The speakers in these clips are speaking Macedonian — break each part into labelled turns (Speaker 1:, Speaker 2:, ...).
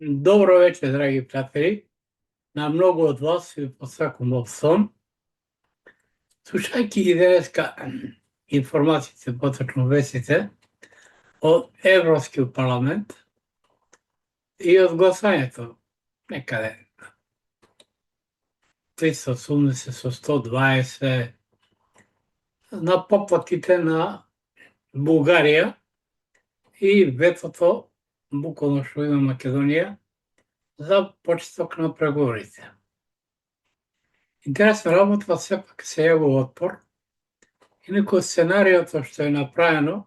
Speaker 1: Добро вечер, драги пријатели. На многу од вас ви посакувам од сон. Слушајќи ги денеска информациите, поточно вестите од Европскиот парламент и од гласањето некаде 380 со 120 на поплатите на Бугарија и ветото буквално што има Македонија за почеток на преговорите. Интересна работа, сепак се јавува отпор. Инаку сценариото што е направено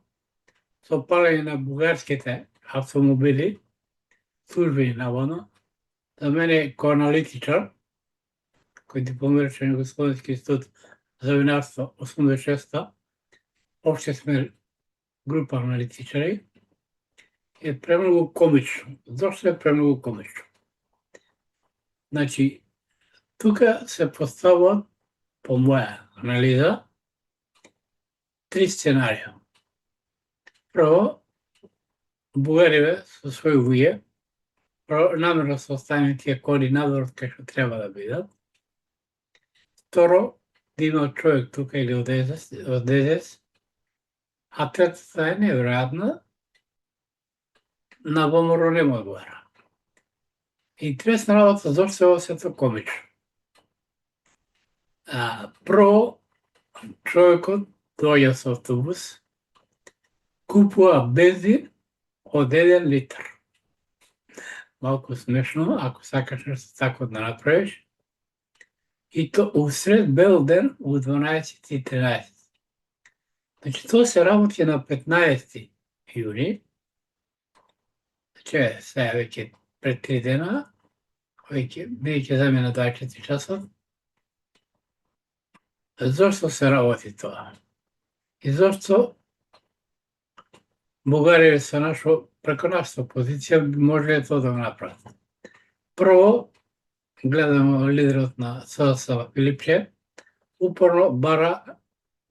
Speaker 1: со палење на бугарските автомобили, службени наводно, за мене кој аналитичар, кој дипломирачен Господински институт за винарство 86-та, опште сме група аналитичари, е премногу комично. Зошто е премногу комично? Значи, тука се поставуваат, по моја анализа, 3 сценарија. Прво, Бугариве со своји луѓе, намерно се оставени тие коли надвор кај што треба да бидат. Второ, да има човек тука или од ДЗС, а третата е неверојатна, на ВМРО не му одговара. Интересна работа, зашто е ова сето комично? Прво, човекот доаѓа со автобус, купува бензин од 1 литар. Малку смешно, ако сакаш нешто тако да направиш. И то усред бел ден у 12:13. Значи, тоа се работи на 15 јуни, значи, сега веќе пред 3 дена, бидејќи замина 24 часот. Зошто се работи тоа? И зошто Бугарија се нашо преко нашата позиција може тоа да го направат? Прво, гледаме лидерот на СДС Филипче, упорно бара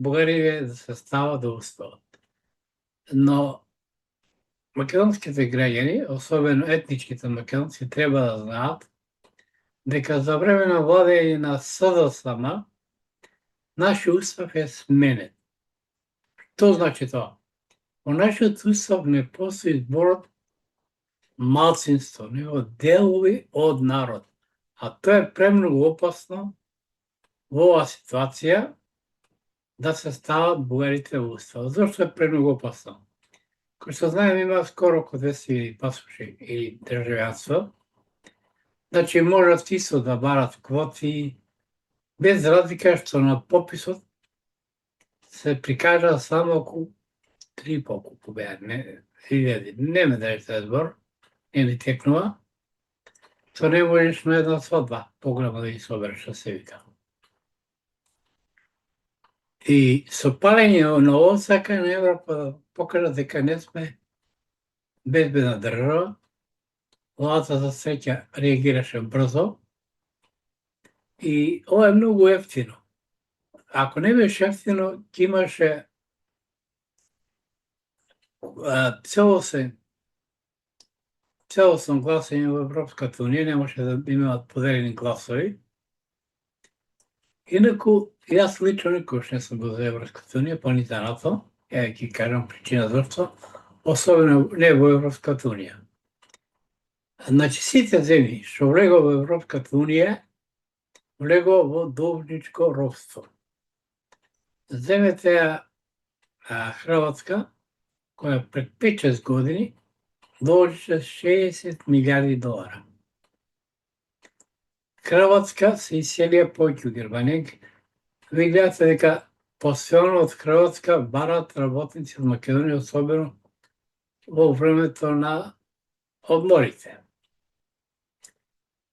Speaker 1: Бугарија да се става до уставот. Но македонските граѓани, особено етничките македонци, треба да знаат дека за време на владење на СДСМ нашиот устав е сменет. Што значи тоа? Во нашиот устав не постои зборот малцинство, него делови од народ. А тоа е премногу опасно во оваа ситуација да се стават бугарите во устав. Зошто е премногу опасно? Кој што знаем, има скоро околу 200 пасоши или државјанство. Значи, можат исто да барат квоти, без разлика што на пописот се прикажа само околу 3,5 колку беа, илјади. Нема да е збор, не ми текнува. Тоа не можеш на една свадба поголема да ги собереш, што се вика. И со палење на осака на Европа да покажат дека не сме безбедна држава, владата за среќа реагираше брзо и ова е многу ефтино. Ако не беше ефтино, ќе имаше целосно гласање во Европската унија, не може да имаат поделени гласови. Инаку, јас лично никош не сум бил за Европската унија, па ни за НАТО, ја ќе кажам причина зашто, особено не во Европската унија. Значи, сите земји што влегува во Европската унија, влегува во должничко робство. Земете Хрватска, која пред 5-6 години должеше $60 милиарди. Хрватска се иселија повеќе од Германија. Ви гледате дека постојано од Хрватска барат работници од Македонија, особено во времето на одморите.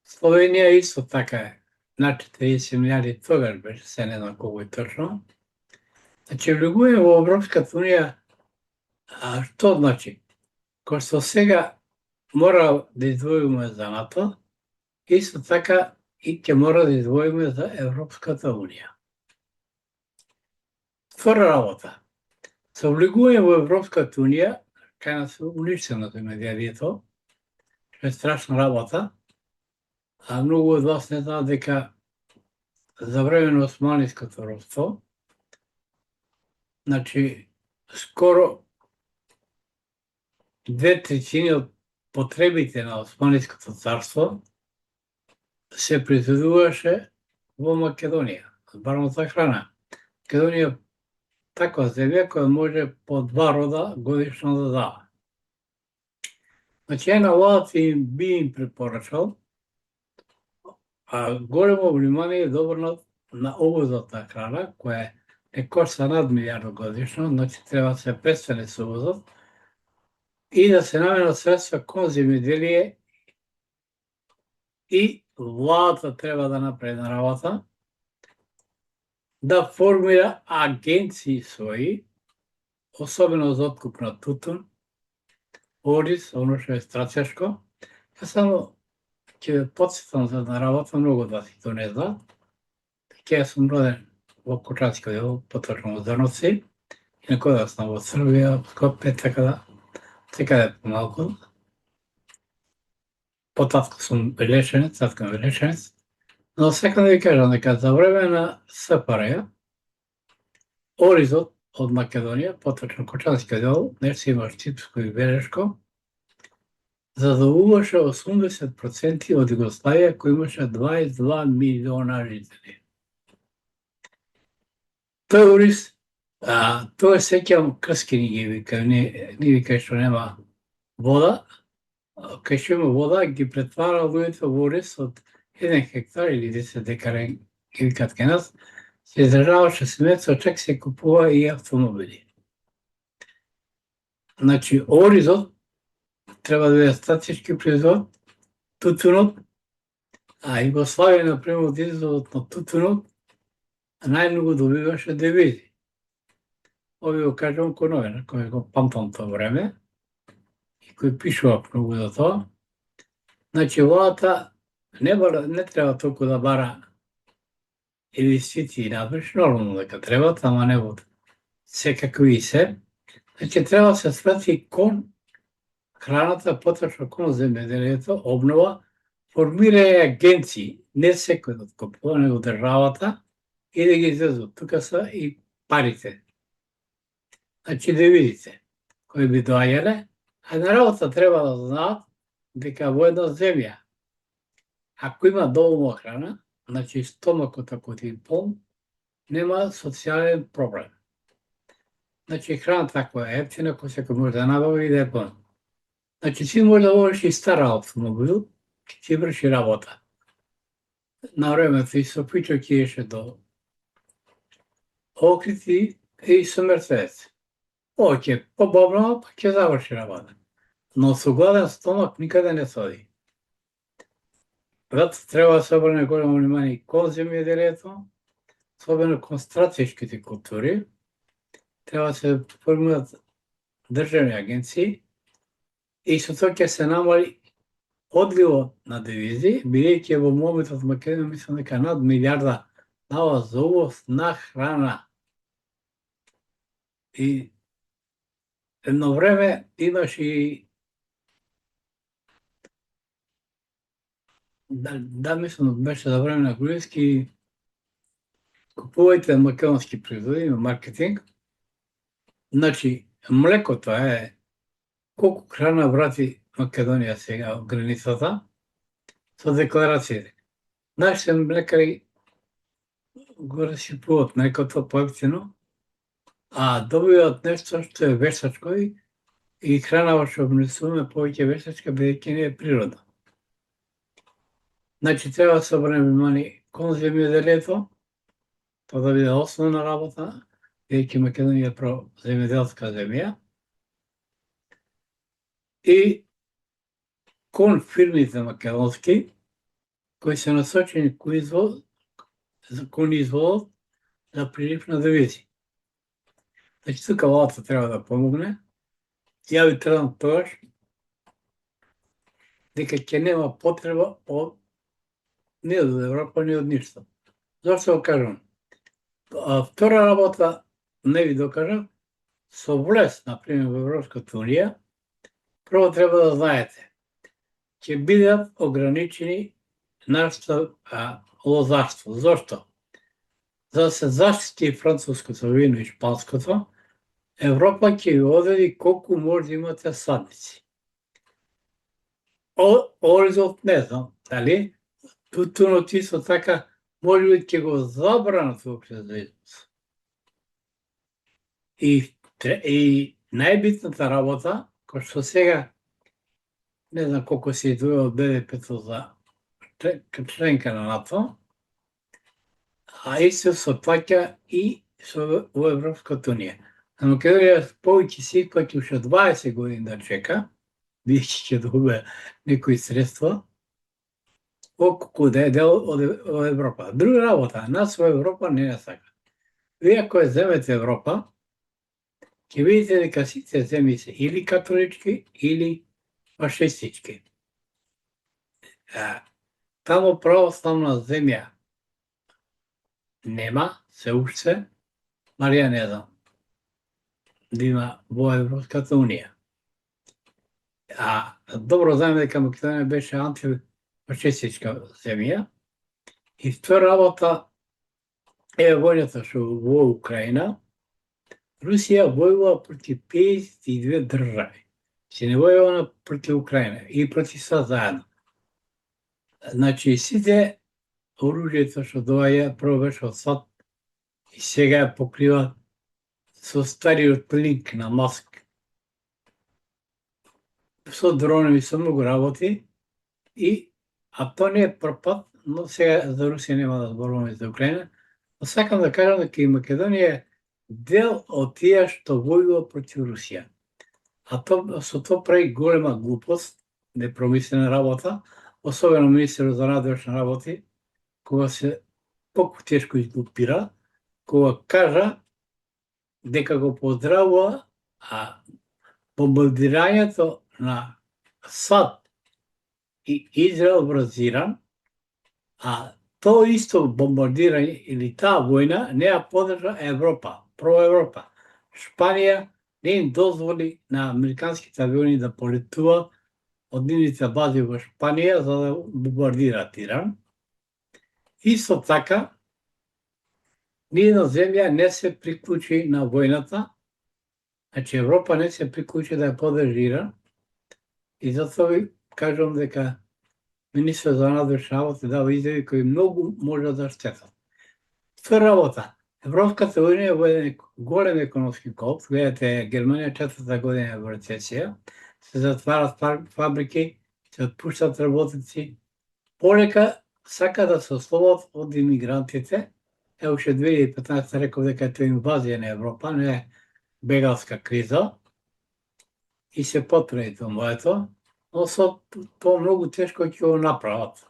Speaker 1: Словенија исто така е, на 40 милиарди тогаш беше, се не знам колку е точно. Значи, влегување во Европската унија, што значи? Кој што сега мора да издвојуваме за НАТО, исто така и ќе мора да издвојуваме за Европската унија. Втора работа. Со влегување во Европската унија, кај нас уништено земјоделието, што е страшна работа, а многу од вас не знаат дека за време на османското робство, значи, скоро 2/3 од потребите на Османското царство се произведуваше во Македонија, барем за храна. Македонија е таква земја која може по 2 рода годишно да дава. Значи, една владата би им препорачал големо внимание да обрнат на увозот на храна, која е кошта над милијарда годишно, значи треба да се престане со увозот и да се наменат средства кон земјоделие и владата треба да направи една работа, да формира агенции своји, особено за откуп на тутун, ориз, оно што е стратешко. Ја само ќе ве потсетам за една работа, многу од вас то не знаат. Ќе сум роден во Кочански дел, поточно во Зрновци, и некоја сум во Србија, Скопје, така да, секаде помалку. По татко сум Велешенец, татко ми Велешенец, но сакам да ви кажам дека за време на СФРЈ, оризот од Македонија, поточно Кочански дел, нешто имаш Ципско и Велешко, задоволуваше 80% од Југославија, кој имаше 22 милиона жители. Тој ориз, тоа сеќавам крски ни ги вика, ни вика што нема вода, кај што има вода, ги претвара луѓето во ориз од 1 хектар или 10 декари, ги викат кај нас, се изражаваше семејство, чак се купува и автомобили. Значи, оризот треба да биде стратешки производ, тутунот, а Југославија, например, од изводот на тутунот, најмногу добиваше девизи. Ови го кажам кој новина, кој го памтам тоа време, и кој пишува многу за тоа. Значи, владата не треба толку да бара инвестиции надвиш, нормално дека треба, ама не во секакви и се. Значи, треба да се сврати кон храната, поточно кон земјоделието, обнова, формирање агенции, не секој да откупува, него државата, и да ги излезат. Тука се и парите. Значи, девизите, кои би доаѓале, а на работа треба да знаат дека во една земја, ако има доволно храна, значи стомакот ако ти е полн, нема социјален проблем. Значи, храната ако е ефтина, кој секој може да набави и да е полн. Значи, си може да возиш и стара автомобил, ќе ти врши работа. На времето и со Пичо ќе еше до Охрид и со Мерцедес. Ово ќе побавно, па ќе заврши работа. Но со гладен стомак никаде не се оди. Затоа треба да се обрне големо внимание кон земјоделието, особено кон стратешките култури. Треба да се формират државни агенции и со тоа ќе се намали одливот на девизи, бидејќи во моментот Македонија мислам дека над милијарда дава за увоз на храна. И едно време имаш и мислам беше за време на Груевски, купувајте македонски производи, маркетинг. Значи, млекото е колку храна врати Македонија сега во границата со декларацијите. Нашите млекари го расипуваат млекото поевтино, а добиваат нешто што е вештачко и храна што внесуваме повеќе вештачка, бидејќи не е природна. Значи, треба да се обрне внимание кон земјоделието, тоа да биде основна работа, бидејќи Македонија е земјоделска земја, и кон фирмите македонски, кои се насочени кон извоз за прилив на девизи. Значи, тука владата треба да помогне. Ја ви тврдам тогаш дека ќе нема потреба од ни од Европа, ни од ништо. Зошто го кажам? Втора работа не ви докажам, со влез, например, во Европската унија, прво треба да знаете, ќе бидат ограничени нашето лозарство. Зошто? За да се заштити француското вино и шпанското, Европа ќе ви одреди колку може да имате садници. Оризонт не знам, дали тутунот исто така може би ќе го забранат воопшто за износ. И најбитната работа, кој што сега не знам колку се издвојува од БВП-то за членка на НАТО, а исто се плаќа и во Европската унија. На Македонија повеќе се плаќа уште 20 години да чека, бидејќи ќе добие некои средства, отколку да е дел од Европа. Друга работа, нас во Европа не е така. Вие ако ја земете Европа, ќе видите дека сите земји се или католички, или фашистички. Таму православна земја нема, се уште, Марија не знам, да има во Европската унија. Добро знаеме дека Македонија беше антифашистичка земја и втора работа е војната што во Украина. Русија војува против 52 држави. Се не војува против Украина и против се заедно. Значи сите оружјето што доаѓа прво беше од САД и сега ја покрива со стариот линк на Маск. Со дронови, со многу работи то не е прв пат, но сега за Русија нема да зборуваме за Украина. Но сакам да кажам дека и Македонија е дел од тие што војува против Русија. Со тоа прави голема глупост, непромислена работа, особено министерот за надворешни работи, кога се толку тешко изглупира, кога кажа дека го поздравува бомбардирањето на САД и Израел врз Иран, тоа исто бомбардирање или таа војна не ја поддржа Европа, проевропа. Шпанија не им дозволи на американските авиони да полетуваат од нивните бази во Шпанија за да бомбардираат Иран. Исто така, ниједна земја не се приклучи на војната, значи Европа не се приклучи да ја поддржи Иран, и затоа ви кажам дека министерот за надворешни работи дава изјави кои многу може да штетат. Втора работа, Европската унија во еден голем економски колапс, гледате Германија 4-та година во рецесија, се затварат фабрики, се отпуштат работници, полека сака да се ослободат од имигрантите. Уште 2015 реков дека тоа е инвазија на Европа, не е бегалска криза, и се потврди тоа моето, но со тоа многу тешко ќе го направат.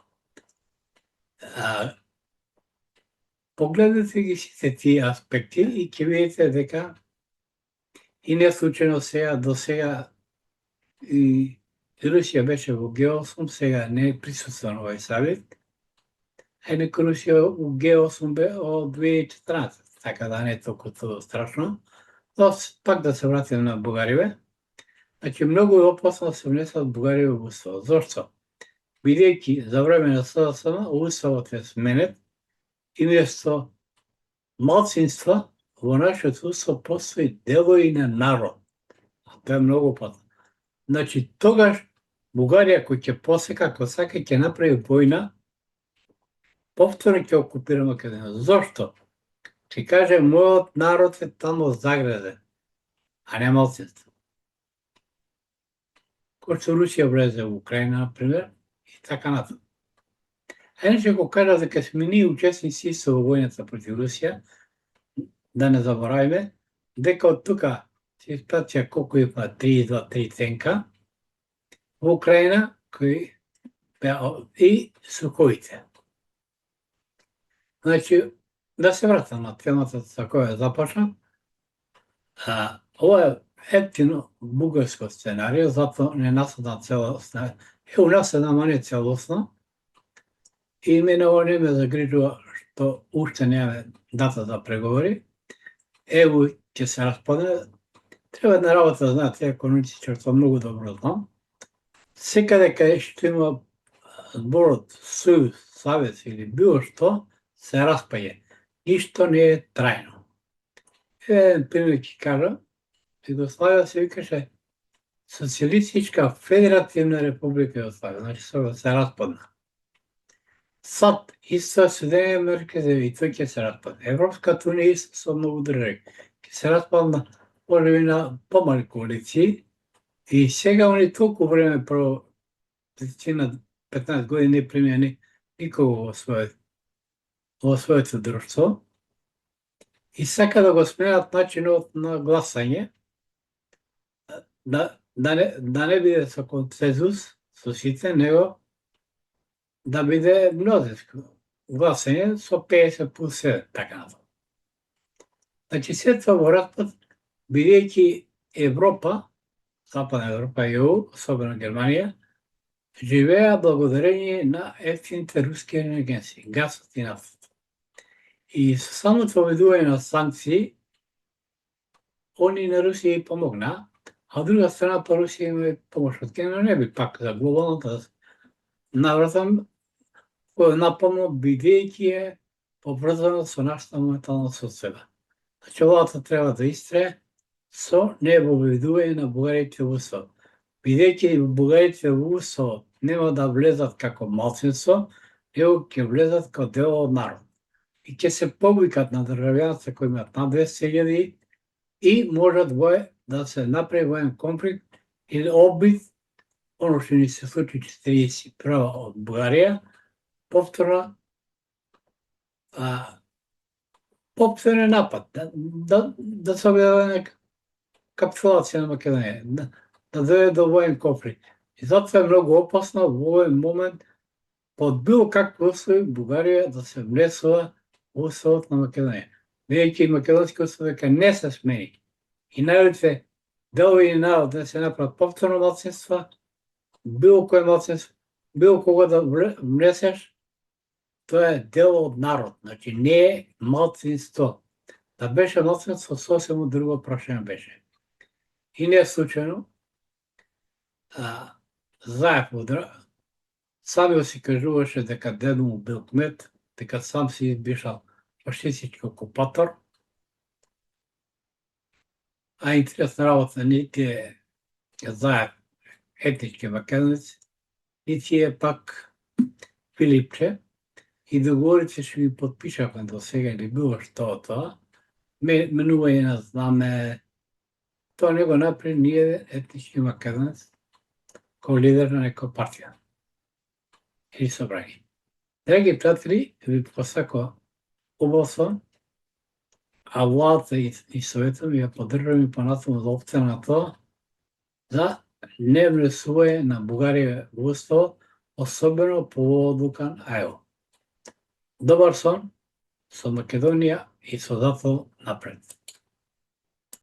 Speaker 1: Погледнете ги сите тие аспекти и ќе видите дека и не случајно сега до сега и Русија беше во Г8, сега не е присуства на овој савет, нека Русија во Г8 бе од 2014, така да не е толку страшно. Но пак да се вратим на Бугариве. Значи, многу е опасно да се внесат Бугариве во уставот. Зошто? Бидејќи за време на СДСМ уставот е сменет и место малцинства во нашиот устав постои делови на народ. Тоа е многу опасно. Значи, тогаш Бугарија кој ќе посека, ако сака, ќе направи војна, повторно ќе окупира Македонија. Зошто? Ќе каже, мојот народ е тамо заграден, а не малцинство. Кој што Русија влезе во Украина, например, и така натаму. Иначе го кажа дека сме ние учесници со војната против Русија, да не забораваме, дека од тука се испратија колку има 32-3 тенка во Украина, кои и сухоите. Значи, да се вратам на темата за која започнам. Ова е ефтино бугарско сценарио, затоа не наследна целосна, у нас е намане целосно, и мене ова не ме загрижува што уште немаме дата за преговори. Ево ќе се распадне. Треба една работа, знаете, економици, што многу добро знам. секаде каде што има зборот сојуз, савез или било што, се распаѓа. Ништо не е трајно. Еден пример ќе кажам, Југославија се викаше Социјалистичка федеративна република Југославија, значи се распадна. САД исто Соединени Америкски земји, тој ќе се распадне. Европската унија исто со многу држави ќе се распадна, можеби на помали коалиции, и сега они толку време прво 15 години не примени никого во своето друштво и сака да го сменат начинот на гласање, да не биде со консензус со сите, него да биде мнозинско гласање со 50+7, така натаму. Значи се тоа во распад, бидејќи Европа, Западна Европа и ЕУ, особено Германија, живеа благодарение на ефтините руски енергенси, гасот и нафтата. И со самото введување на санкции, они на Русија и помогна, а од друга страна па Русија има и помош од Кина, не би пак за глобалната навратам, кој напомно бидејќи е поврзано со нашата монетарна состојба. Значи владата треба да истрае со невоведување на бугарите во УСО. Бидејќи бугарите во УСО нема да влезат како малцинство, него ќе влезат како дел од народ. И ќе се повикат на државјанства кои имаат над 200.000 и можат да се направи воен конфликт или обид, оно што ни се случи 41 од Бугарија, повторен напад, да се објави капитулација на Македонија, да доведе до воен конфликт. И затоа е многу опасно во овој момент под било какви услови Бугарија да се внесува во уставот на Македонија. Бидејќи македонски устав дека не се смени и најдите делови и народ да се направат повторно малцинства, било кој малцинство, било кога да внесеш, тоа е дел од народ, значи не е малцинство. Да беше малцинство, сосема друго прашање беше. И не случајно, Заев сами си кажуваше дека дедо му бил кмет, дека сам си избишал фашистички окупатор, а интересна работа нити е Заев етнички македонец, нити е пак Филипче, и договорите што ги подпишавме до сега или било што тоа, менување на знаме, тоа не го направи ни еден етнички македонец кој лидер на некоја партија или собрање. Драги пријатели, ви посакувам убав сон, а владата и советот ви ја поддржувам и понатаму за опција на тоа за не внесување на Бугарија во уставот, особено по одлука на ЕУ. Добар сон со Македонија и со Запад напред.